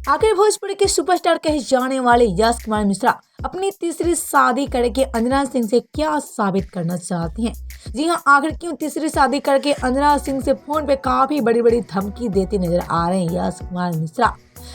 आखिर भोजपुरी के सुपरस्टार कहे जाने वाले यश कुमार मिश्रा अपनी तीसरी शादी करके अंजना सिंह से क्या साबित करना चाहती हैं? जी हां, आखिर क्यों तीसरी शादी करके अंजना सिंह से फोन पे काफी बड़ी बड़ी धमकी देते नजर आ रहे हैं यश कुमार मिश्रा।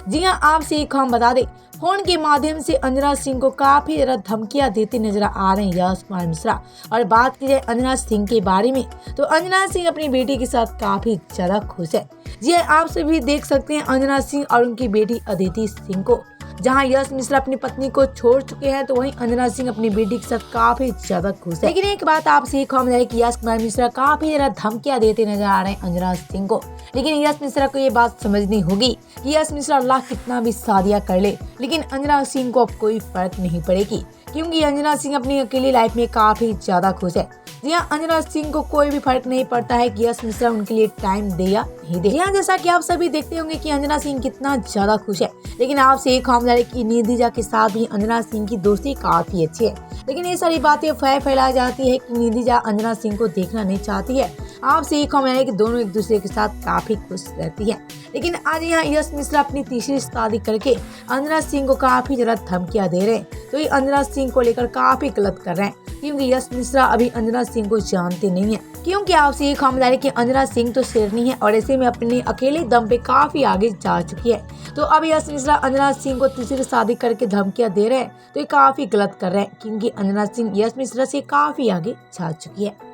जी हां, आपसे एक हम बता दें, फोन के माध्यम से अंजना सिंह को काफी ज्यादा धमकियां देते नजर आ रहे हैं यश कुमार मिश्रा। और बात की जाए अंजना सिंह के बारे में, तो अंजना सिंह अपनी बेटी के साथ काफी ज्यादा खुश है। जी आप सभी देख सकते हैं अंजना सिंह और उनकी बेटी अदिति सिंह को। जहां यश मिश्रा अपनी पत्नी को छोड़ चुके हैं, तो वहीं अंजना सिंह अपनी बेटी के साथ काफी ज्यादा खुश है। लेकिन एक बात आपसे एक हम कि यश कुमार मिश्रा काफी ज्यादा धमकियां देते नजर आ रहे हैं अंजना सिंह को। लेकिन यश मिश्रा को ये बात समझनी होगी कि यश मिश्रा अल्लाह कितना भी शादियां कर ले, लेकिन अंजना सिंह को अब कोई फर्क नहीं पड़ेगी, क्योंकि अंजना सिंह अपनी अकेली लाइफ में काफी ज्यादा खुश है। जी हाँ, अंजना सिंह को कोई भी फर्क नहीं पड़ता है कि यश मिश्रा उनके लिए टाइम दे या नहीं दे। यहाँ जैसा कि आप सभी देखते होंगे कि अंजना सिंह कितना ज्यादा खुश है। लेकिन आपसे एक हम कि निधिजा के साथ भी अंजना सिंह की दोस्ती काफी अच्छी है। लेकिन ये सारी बातें फैलाई जाती है कि निधिजा अंजना सिंह को देखना नहीं चाहती है। आपसे एक हम कि दोनों एक दूसरे के साथ काफी खुश रहती है। लेकिन आज यहाँ यश मिश्रा अपनी तीसरी शादी करके अंजना सिंह को काफी ज्यादा धमकियां दे रहे हैं। तो ये अंजना सिंह को लेकर काफी गलत कर रहे हैं, क्योंकि यश मिश्रा अभी अंजना सिंह को जानते नहीं है। क्योंकि आपसे ये खामदारी कि अंजना सिंह तो शेरनी है और ऐसे में अपने अकेले दम पे काफी आगे जा चुकी है। तो अब यश मिश्रा अंजना सिंह को तीसरी शादी करके धमकियां दे रहे हैं, तो ये काफी गलत कर रहे हैं, क्योंकि अंजना सिंह यश मिश्रा से काफी आगे जा चुकी है।